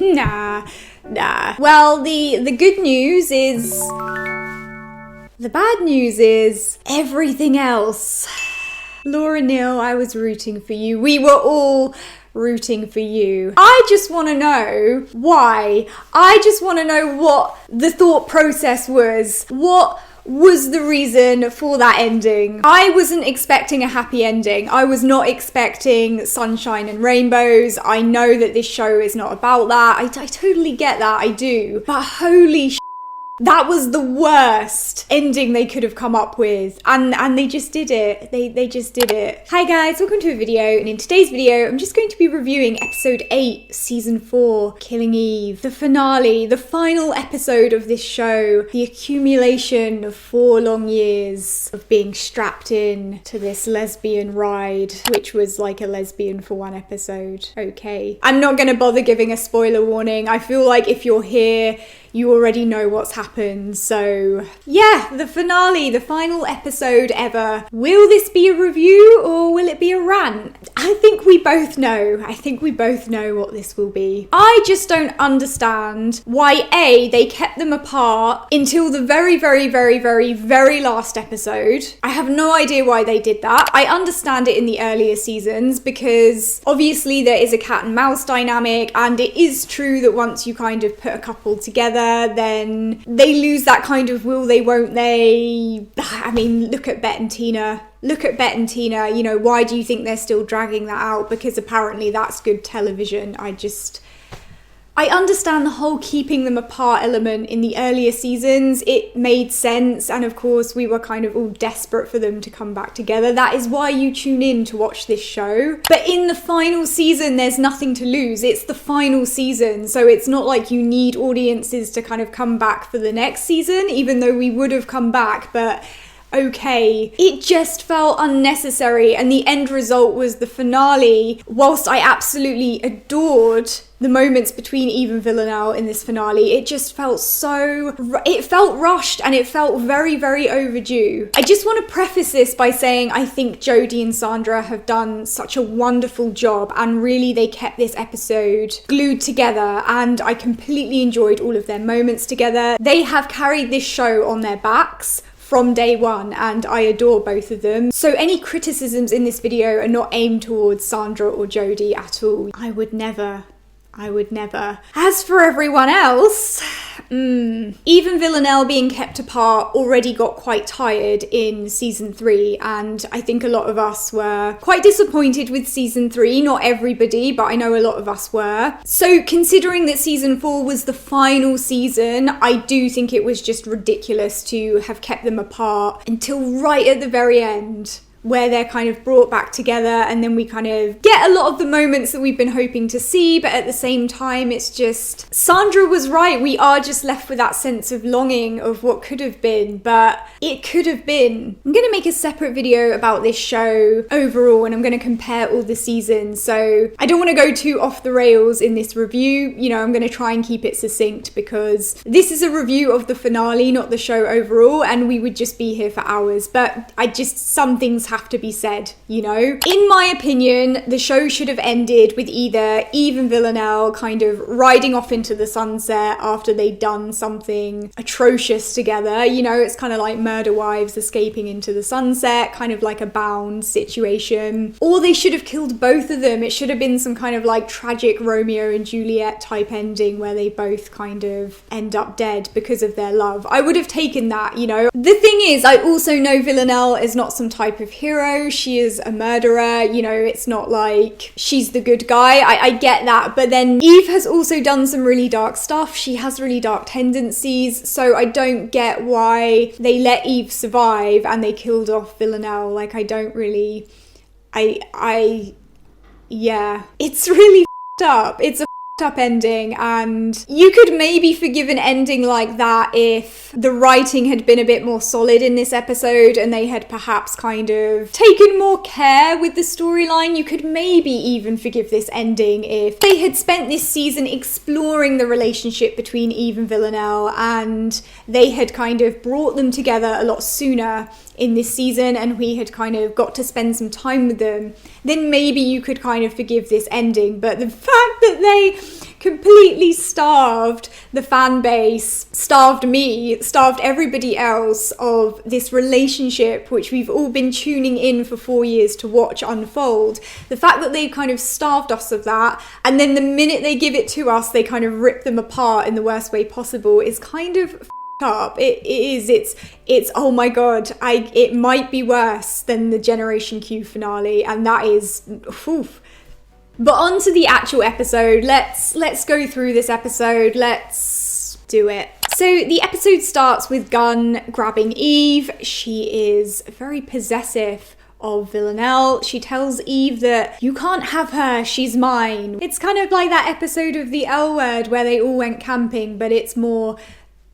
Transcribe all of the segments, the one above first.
Nah. Well, the good news is... The bad news is everything else. Laura Neal, I was rooting for you. We were all rooting for you. I just want to know why. I just want to know what the thought process was. What was the reason for that ending? I wasn't expecting a happy ending. I was not expecting sunshine and rainbows. I know that this show is not about that. I totally get that. I do. But holy shit. That was the worst ending they could have come up with. And they just did it. They just did it. Hi guys, welcome to a video. And in today's video, I'm just going to be reviewing episode 8, season 4, Killing Eve. The finale, the final episode of this show. The accumulation of 4 long years of being strapped in to this lesbian ride, which was like a lesbian for 1 episode. Okay. I'm not gonna bother giving a spoiler warning. I feel like if you're here, you already know what's happened. So yeah, the finale, the final episode ever. Will this be a review or will it be a rant? I think we both know. I think we both know what this will be. I just don't understand why A, they kept them apart until the very last episode. I have no idea why they did that. I understand it in the earlier seasons because obviously there is a cat and mouse dynamic, and it is true that once you kind of put a couple together, then they lose that kind of will they, won't they. I mean, look at Bet and Tina. Look at Bet and Tina. You know, why do you think they're still dragging that out? Because apparently that's good television. I understand the whole keeping them apart element in the earlier seasons. It made sense, and of course we were kind of all desperate for them to come back together. That is why you tune in to watch this show. But in the final season, there's nothing to lose. It's the final season, so it's not like you need audiences to kind of come back for the next season, even though we would have come back, but okay. It just felt unnecessary, and the end result was the finale. Whilst I absolutely adored the moments between Eve and Villanelle in this finale, it just felt it felt rushed, and it felt very overdue. I just want to preface this by saying I think Jodie and Sandra have done such a wonderful job, and really they kept this episode glued together, and I completely enjoyed all of their moments together. They have carried this show on their backs from day one, and I adore both of them. So any criticisms in this video are not aimed towards Sandra or Jodie at all. I would never. As for everyone else, even Villanelle being kept apart already got quite tired in season 3, and I think a lot of us were quite disappointed with season 3. Not everybody, but I know a lot of us were. So considering that season 4 was the final season, I do think it was just ridiculous to have kept them apart until right at the very end, where they're kind of brought back together, and then we kind of get a lot of the moments that we've been hoping to see, but at the same time it's just, Sandra was right, we are just left with that sense of longing of what could have been, but it could have been. I'm going to make a separate video about this show overall, and I'm going to compare all the seasons, so I don't want to go too off the rails in this review. You know, I'm going to try and keep it succinct because this is a review of the finale, not the show overall, and we would just be here for hours, but some things have to be said, you know? In my opinion, the show should have ended with either Eve and Villanelle kind of riding off into the sunset after they'd done something atrocious together. You know, it's kind of like murder wives escaping into the sunset, kind of like a Bound situation. Or they should have killed both of them. It should have been some kind of like tragic Romeo and Juliet type ending where they both kind of end up dead because of their love. I would have taken that, you know? The thing is, I also know Villanelle is not some type of hero. She is a murderer. You know, it's not like she's the good guy. I get that. But then Eve has also done some really dark stuff. She has really dark tendencies. So I don't get why they let Eve survive and they killed off Villanelle. Like, I don't really... Yeah. It's really f***ed up. It's a up ending, and you could maybe forgive an ending like that if the writing had been a bit more solid in this episode and they had perhaps kind of taken more care with the storyline. You could maybe even forgive this ending if they had spent this season exploring the relationship between Eve and Villanelle, and they had kind of brought them together a lot sooner in this season, and we had kind of got to spend some time with them. Then maybe you could kind of forgive this ending. But the fact that they completely starved the fan base, starved me, starved everybody else of this relationship which we've all been tuning in for 4 years to watch unfold. The fact that they kind of starved us of that, and then the minute they give it to us, they kind of rip them apart in the worst way possible, is kind of up. It's oh my god, it might be worse than the Generation Q finale, and that is oof. But on to the actual episode. Let's go through this episode. Let's do it. So the episode starts with Gunn grabbing Eve. She is very possessive of Villanelle. She tells Eve that you can't have her, she's mine. It's kind of like that episode of The L Word where they all went camping, but it's more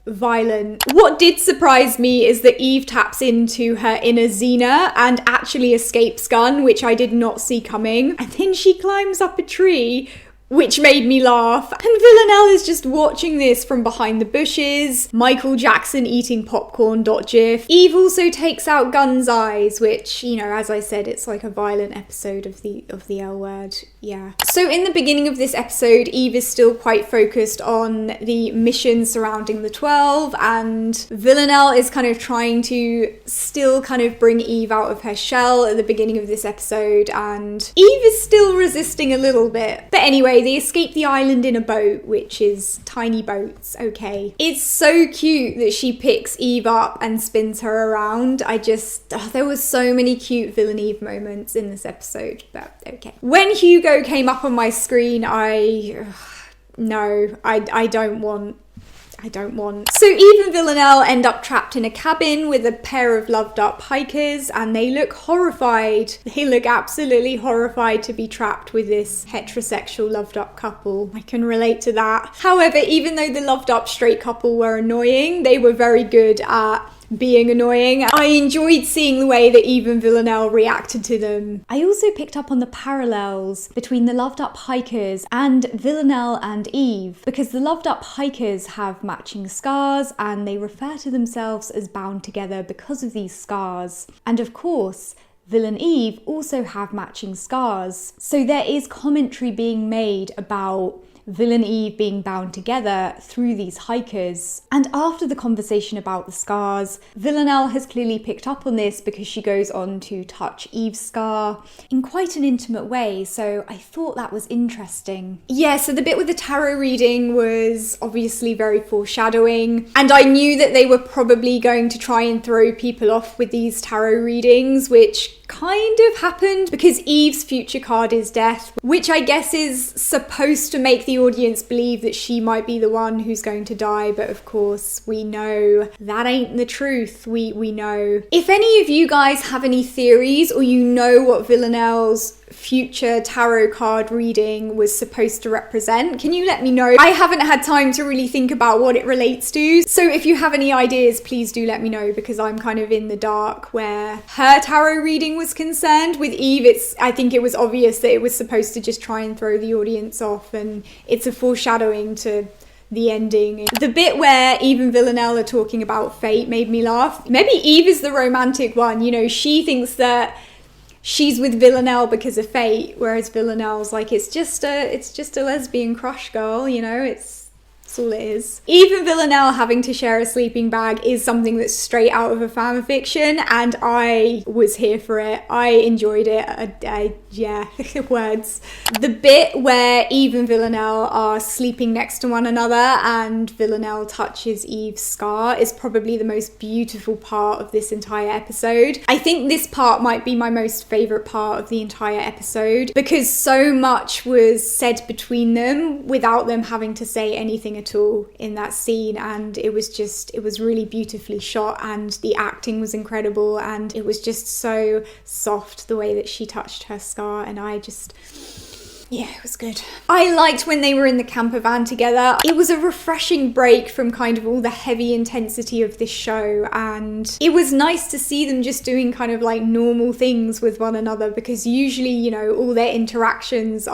violent. What did surprise me is that Eve taps into her inner Xena and actually escapes Gunn, which I did not see coming. And then she climbs up a tree, which made me laugh. And Villanelle is just watching this from behind the bushes. Michael Jackson eating popcorn.gif. Eve also takes out Gunn's eyes, which, you know, as I said, it's like a violent episode of the L Word. Yeah. So in the beginning of this episode, Eve is still quite focused on the mission surrounding the 12, and Villanelle is kind of trying to still kind of bring Eve out of her shell at the beginning of this episode, and Eve is still resisting a little bit. But anyway, they escape the island in a boat, which is tiny boats, okay. It's so cute that she picks Eve up and spins her around. There was so many cute Villain Eve moments in this episode, but okay. When Hugo came up on my screen, I don't want. So Eve and Villanelle end up trapped in a cabin with a pair of loved up hikers, and they look horrified. They look absolutely horrified to be trapped with this heterosexual loved up couple. I can relate to that. However, even though the loved up straight couple were annoying, they were very good at being annoying. I enjoyed seeing the way that Eve and Villanelle reacted to them. I also picked up on the parallels between the loved up hikers and Villanelle and Eve, because the loved up hikers have matching scars and they refer to themselves as bound together because of these scars. And of course, Vil and Eve also have matching scars. So there is commentary being made about Vil and Eve being bound together through these hikers. And after the conversation about the scars, Villanelle has clearly picked up on this because she goes on to touch Eve's scar in quite an intimate way, so I thought that was interesting. Yeah, so the bit with the tarot reading was obviously very foreshadowing, and I knew that they were probably going to try and throw people off with these tarot readings, which kind of happened because Eve's future card is death, which I guess is supposed to make the audience believe that she might be the one who's going to die, but of course we know that ain't the truth. We know. If any of you guys have any theories, or you know what Villanelle's future tarot card reading was supposed to represent, can you let me know? I haven't had time to really think about what it relates to, so if you have any ideas, please do let me know, because I'm kind of in the dark where her tarot reading was concerned. With Eve, I think it was obvious that it was supposed to just try and throw the audience off, and it's a foreshadowing to the ending. The bit where Eve and Villanelle are talking about fate made me laugh. Maybe Eve is the romantic one, you know, she thinks that she's with Villanelle because of fate, whereas Villanelle's like, it's just a lesbian crush, girl, you know, it's all it is. Even Villanelle having to share a sleeping bag is something that's straight out of a fan fiction, and I was here for it. I enjoyed it. Yeah, words. The bit where Eve and Villanelle are sleeping next to one another and Villanelle touches Eve's scar is probably the most beautiful part of this entire episode. I think this part might be my most favourite part of the entire episode, because so much was said between them without them having to say anything at all in that scene, and it was really beautifully shot, and the acting was incredible, and it was just so soft the way that she touched her scar, and yeah, it was good. I liked when they were in the camper van together. It was a refreshing break from kind of all the heavy intensity of this show, and it was nice to see them just doing kind of like normal things with one another, because usually, you know, all their interactions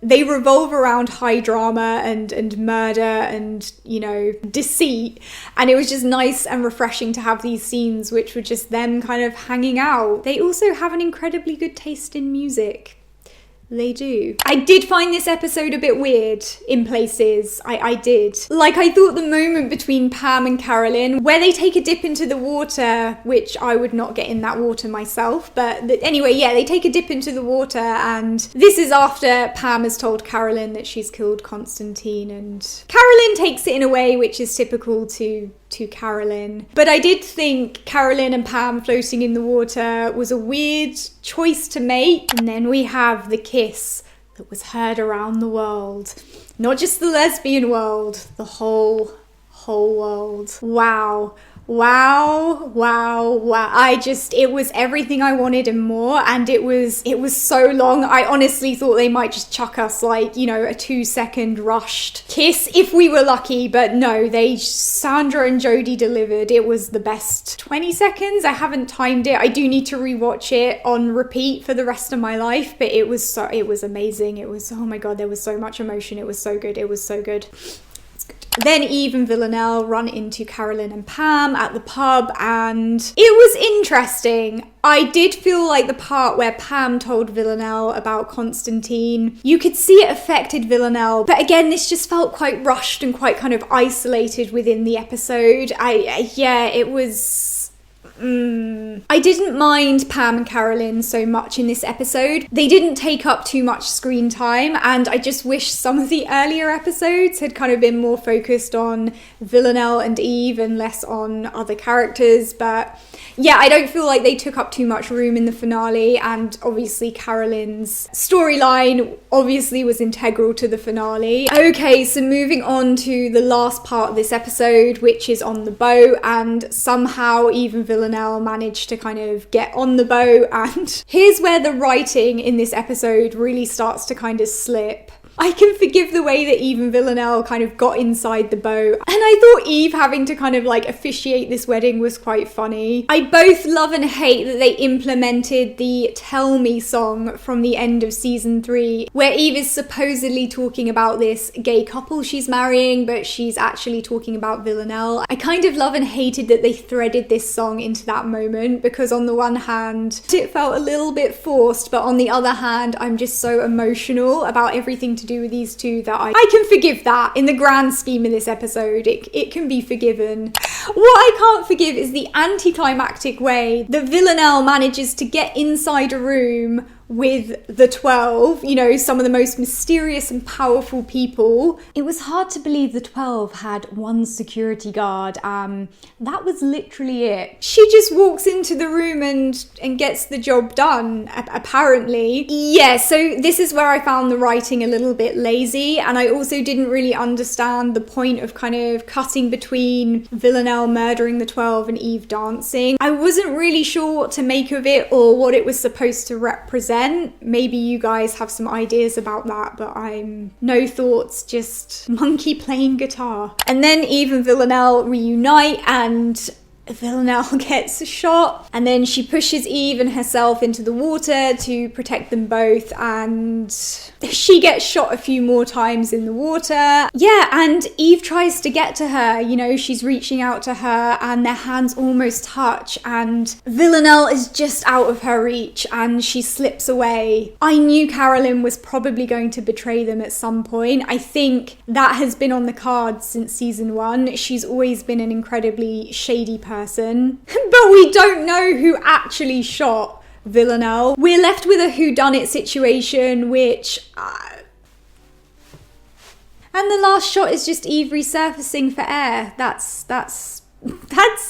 they revolve around high drama and murder and, you know, deceit, and it was just nice and refreshing to have these scenes which were just them kind of hanging out. They also have an incredibly good taste in music. They do. I did find this episode a bit weird in places. I did. Like, I thought the moment between Pam and Carolyn, where they take a dip into the water, which I would not get in that water myself, but anyway, yeah, they take a dip into the water, and this is after Pam has told Carolyn that she's killed Constantine, and Carolyn takes it in a way which is typical to Carolyn. But I did think Carolyn and Pam floating in the water was a weird choice to make. And then we have the kiss that was heard around the world. Not just the lesbian world, the whole world. Wow. Wow. It was everything I wanted and more, and it was so long. I honestly thought they might just chuck us like, you know, a 2-second rushed kiss if we were lucky, but no, Sandra and Jodie delivered. It was the best 20 seconds. I haven't timed it. I do need to rewatch it on repeat for the rest of my life, but it was amazing. It was, oh my God, there was so much emotion. It was so good. Then Eve and Villanelle run into Carolyn and Pam at the pub, and it was interesting. I did feel like the part where Pam told Villanelle about Constantine, you could see it affected Villanelle, but again, this just felt quite rushed and quite kind of isolated within the episode. It was... I didn't mind Pam and Carolyn so much in this episode. They didn't take up too much screen time, and I just wish some of the earlier episodes had kind of been more focused on Villanelle and Eve and less on other characters. But yeah, I don't feel like they took up too much room in the finale, and obviously Carolyn's storyline obviously was integral to the finale. Okay, so moving on to the last part of this episode, which is on the boat, and somehow even Villanelle managed to kind of get on the boat, and here's where the writing in this episode really starts to kind of slip. I can forgive the way that Eve and Villanelle kind of got inside the boat. And I thought Eve having to kind of like officiate this wedding was quite funny. I both love and hate that they implemented the Tell Me song from the end of season 3, where Eve is supposedly talking about this gay couple she's marrying, but she's actually talking about Villanelle. I kind of love and hated that they threaded this song into that moment, because on the one hand, it felt a little bit forced, but on the other hand, I'm just so emotional about everything to do with these two that I can forgive that. In the grand scheme of this episode, it can be forgiven. What I can't forgive is the anticlimactic way that Villanelle manages to get inside a room with the 12, you know, some of the most mysterious and powerful people. It was hard to believe the 12 had one security guard. That was literally it. She just walks into the room and gets the job done, apparently. Yeah, so this is where I found the writing a little bit lazy, and I also didn't really understand the point of kind of cutting between Villanelle murdering the 12 and Eve dancing. I wasn't really sure what to make of it or what it was supposed to represent. Maybe you guys have some ideas about that, but I'm no thoughts, just monkey playing guitar. And then Eve and Villanelle reunite, and Villanelle gets shot, and then she pushes Eve and herself into the water to protect them both, and she gets shot a few more times in the water. Yeah, and Eve tries to get to her, you know, she's reaching out to her and their hands almost touch, and Villanelle is just out of her reach and she slips away. I knew Carolyn was probably going to betray them at some point. I think that has been on the cards since season 1. She's always been an incredibly shady person. But we don't know who actually shot Villanelle. We're left with a whodunit situation, which... And the last shot is just Eve resurfacing for air. That's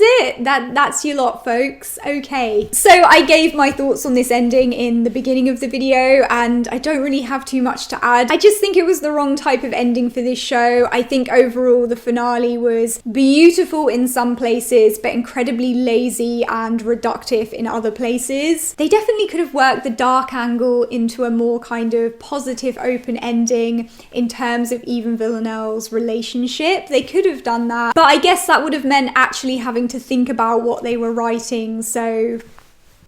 it. That's your lot, folks. Okay. So I gave my thoughts on this ending in the beginning of the video, and I don't really have too much to add. I just think it was the wrong type of ending for this show. I think overall the finale was beautiful in some places, but incredibly lazy and reductive in other places. They definitely could have worked the dark angle into a more kind of positive open ending in terms of Eve and Villanelle's relationship. They could have done that, but I guess that would have meant actually having to think about what they were writing, so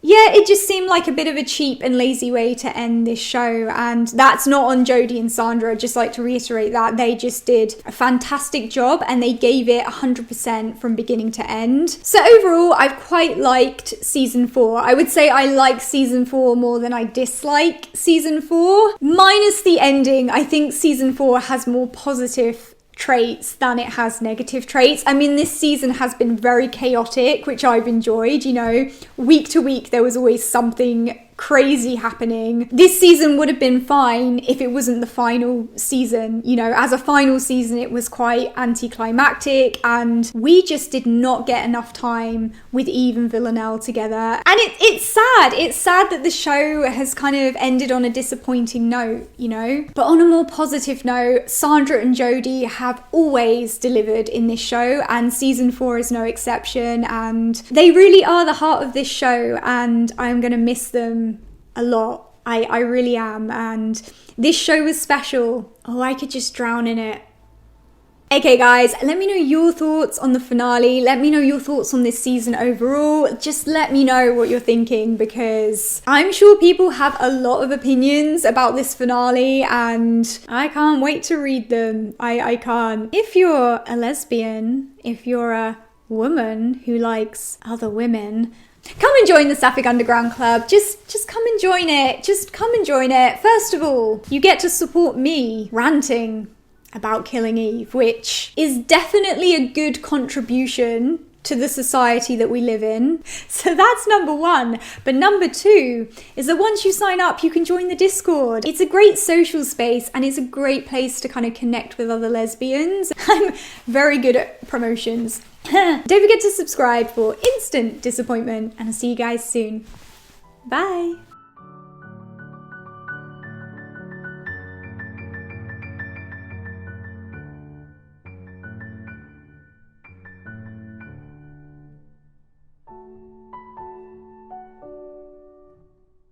yeah, it just seemed like a bit of a cheap and lazy way to end this show. And that's not on Jodie and Sandra. I'd just like to reiterate that they just did a fantastic job and they gave it 100% from beginning to end. So overall, I've quite liked season 4. I would say I like season 4 more than I dislike season 4. Minus the ending, I think season 4 has more positive traits than it has negative traits. I mean, this season has been very chaotic, which I've enjoyed. You know, week to week there was always something crazy happening. This season would have been fine if it wasn't the final season. You know, as a final season it was quite anticlimactic and we just did not get enough time with Eve and Villanelle together. And it's sad. It's sad that the show has kind of ended on a disappointing note, you know. But on a more positive note, Sandra and Jodie have always delivered in this show and season 4 is no exception, and they really are the heart of this show and I'm gonna miss them a lot. I really am, and this show was special. Oh, I could just drown in it. Okay guys, let me know your thoughts on the finale. Let me know your thoughts on this season overall. Just let me know what you're thinking, because I'm sure people have a lot of opinions about this finale and I can't wait to read them. I can't. If you're a lesbian, if you're a woman who likes other women, come and join the Sapphic Underground Club. Just come and join it. Just come and join it. First of all, you get to support me ranting about killing Eve, which is definitely a good contribution to the society that we live in. So that's number 1. But number 2 is that once you sign up, you can join the Discord. It's a great social space and it's a great place to kind of connect with other lesbians. I'm very good at promotions. Don't forget to subscribe for instant disappointment and I'll see you guys soon. Bye.